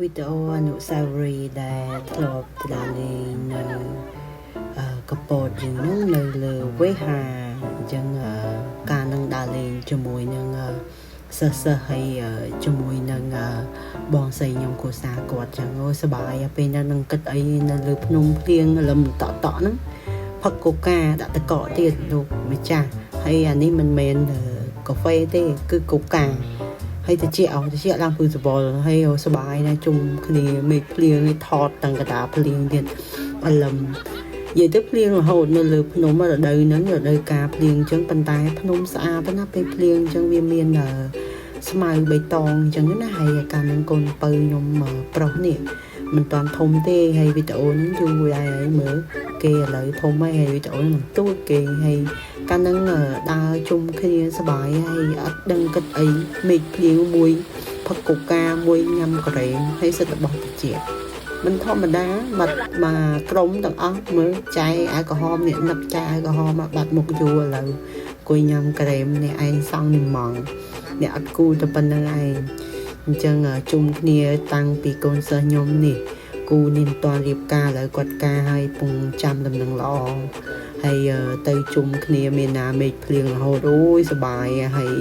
វីដេអូអនុស្សាវរីយ៍ដែលធ្លាប់ដើរលេងនៅកពតយើងនឹងនៅលើវេហាអញ្ចឹងការនឹងដើរលេងជាមួយនឹងសិស្សហើយជាមួយនឹងបងស្រីខ្ញុំគូសាគាត់ចឹងអូសប្បាយពេលហ្នឹងគិតអីនៅលើភ្នំភ្លៀងលំតក់ហ្នឹងផឹកកូកាដាក់ទឹកកកទៀតលោកម្ចាស់ហើយអានេះមិនមែនកាហ្វេទេគឺកូកាហើយតិចឡើងពឺសបល់ហើយសប្បាយណាជុំគ្នាមេឃភ្លៀងនេះថតតាំងកតាភ្លៀងទៀតអលឹមនិយាយទៅភ្លៀងរហូតនៅលើភ្នំរដូវហ្នឹងរដូវកាលភ្លៀងអញ្ចឹងប៉ុន្តែភ្នំស្អាតណាពេលភ្លៀងអញ្ចឹងវាមានស្មៅបៃតងអញ្ចឹងណាហើយកាលហ្នឹងកូនពៅខ្ញុំប្រុសនេះមិនតាន់ធំទេហើយវីដេអូហ្នឹងយូរហើយមើលគេឥឡូវធំហើយវីដេអូហ្នឹងមិនទួចគេហើយកាលហ្នឹងដើរជុំគ្នាសប្បាយហើយអត់ដឹងគិតអីមេឃភ្លៀងមួយផឹកកូកាមួយញ៉ាំក្រែមហើយសិតតែបោះតិចមិនធម្មតាបាត់មកក្រុមទាំងអស់មើលចែអាល់កុហមនេះនឹកចែអាល់កុហមបាត់មុខយូរឥឡូវអង្គុយញ៉ាំក្រែមនេះឯងសង់នេះហ្មងអ្នកអត់គូតែប៉ុណ្្នឹងឯងអញ្ចឹងជុំគ្នាតាំងពីកូនសិស្សខ្ញុំនេះគូនេះមិនទាន់រៀបការឥឡូវគាត់ការឲ្យពងចាំដំណឹងល្អហើយទៅជុំគ្នាមានណាមេឃភ្លៀងរហូតអូយសប្បាយហើយ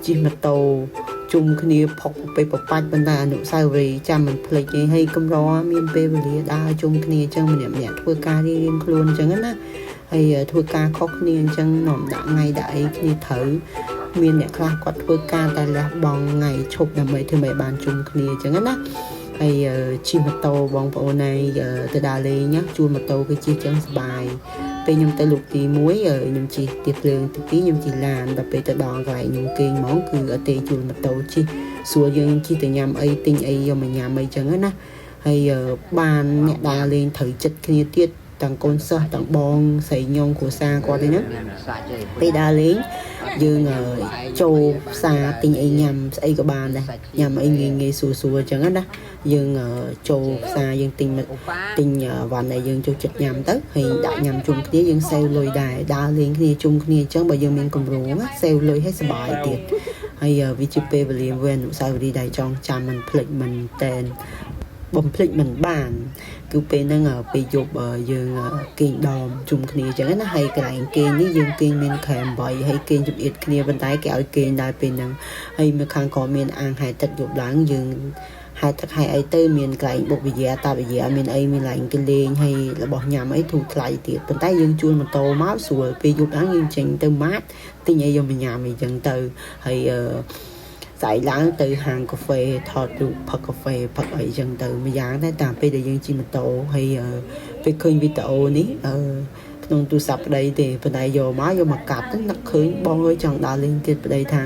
ជិះម៉ូតូជុំគ្នាផុកពេលប្របាច់ប៉ុន្តែអនុស្សាវរីយ៍ចាំមិនភ្លេចទេហើយកម្រមានពេលវេលាដើរជុំគ្នាអញ្ចឹងម្នាក់ធ្វើការរៀងខ្លួនអញ្ចឹងណាហើយធ្វើការខុសគ្នាអញ្ចឹងនាំដាក់ថ្ងៃដាក់អីគ្នាត្រូវមានអ្នកខ្លះគាត់ធ្វើការតែលះបង់ថ្ងៃឈប់ដើម្បីធ្វើឲ្យបានជុំគ្នាអញ្ចឹងណាហើយជិះម៉ូតូបងប្អូនឯងទៅដើរលេងណាជួលម៉ូតូគឺជិះអញ្ចឹងសប្បាយពេលខ្ញុំទៅលោកទី1ខ្ញុំជិះទៀបភ្លើងទី2ខ្ញុំជិះឡានដល់ពេលទៅដល់កន្លែងខ្ញុំគេងហ្មងគឺអត់ទេជួលម៉ូតូជិះស្រួលយើងជិះទៅញ៉ាំអីទិញអីយកមកញ៉ាំអីចឹងណាហើយបានអ្នកដើរលេងត្រូវចិត្តគ្នាទៀតទាំងកូនសិស្សទាំងបងស្រីខ្ញុំគ្រួសារគាត់ទេណាពេលដើរលេងយើងចូលផ្សារទិញអីញ៉ាំស្អីក៏បានដែរញ៉ាំអីងាយស្រួលអញ្ចឹងណាយើងចូលផ្សារយើងទិញវ៉ាន់ដែលយើងចូលចិត្តញ៉ាំទៅហើយដាក់ញ៉ាំជុំគ្នាយើងសេវលុយដែរដើរលេងគ្នាជុំគ្នាអញ្ចឹងបើយើងមានកម្រោងសេវលុយឲ្យសុបាយទៀតហើយវាជាពេលវេលាវេនអនុស្សាវរីយ៍ដែលចងចាំមិនភ្លេចមិនតែនបំភ្លេចមិនបានគឺពេលហ្នឹងពេលយប់យើងគេងដមជុំគ្នាអញ្ចឹងណាហើយកន្លែងគេងនេះយើងគេងមានខែ8ហើយគេងជំអៀតគ្នាប៉ុន្តែគេឲ្យគេងដែរពេលហ្នឹងហើយនៅខាងក្រោមមានអាងហែទឹកយប់ឡើងយើងហែទឹកហែអីទៅមានកន្លែងបុកវិយាតាវិយាមានអីមានកន្លែងគេលេងហើយរបស់ញ៉ាំអីធូរថ្លៃទៀតប៉ុន្តែយើងជួលម៉ូតូមកស្រួលពេលយប់ឡើងយើងចេញទៅម៉ាតទិញអីយកមកញ៉ាំអីចឹងទៅហើយស្អែកឡើងទៅហាងកាហ្វេថតរូបផឹកកាហ្វេផឹកអីចឹងទៅម្យ៉ាងដែរតាមពេលដែលយើងជិះម៉ូតូហើយពេលឃើញវីដេអូនេះក្នុងទូរស័ព្ទប្តីទេប៉ុន្តែយកមកកាត់ទៅនឹកឃើញបងអើយចង់ដើរលេងទៀតប្តីថា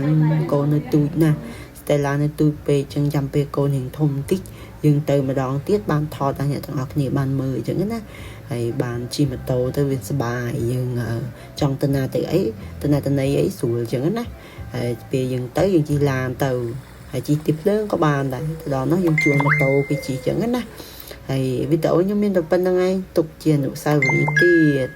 កូននៅទូចណាស់តែឡាននៅទូចពេកចឹងចាំពេលកូនរៀងធំបន្តិចយើងទៅម្ដងទៀតបានថតឲ្យអ្នកទាំងអស់គ្នាបានមើលអញ្ចឹងណាហើយបានជិះម៉ូតូទៅវាសប្បាយយើងចង់ទៅណាទៅអីទៅណាទៅណីអីស្រួលអញ្ចឹងណាហើយពេលយើងទៅយើងជិះឡានទៅហើយជិះទីភ្លើងក៏បានដែរទៅដល់នោះយើងជួលម៉ូតូគេជិះអញ្ចឹងណាហើយវីដេអូខ្ញុំមានតែប៉ុណ្្នឹងឯងទុកជាអនុស្សាវរីយ៍ទៀត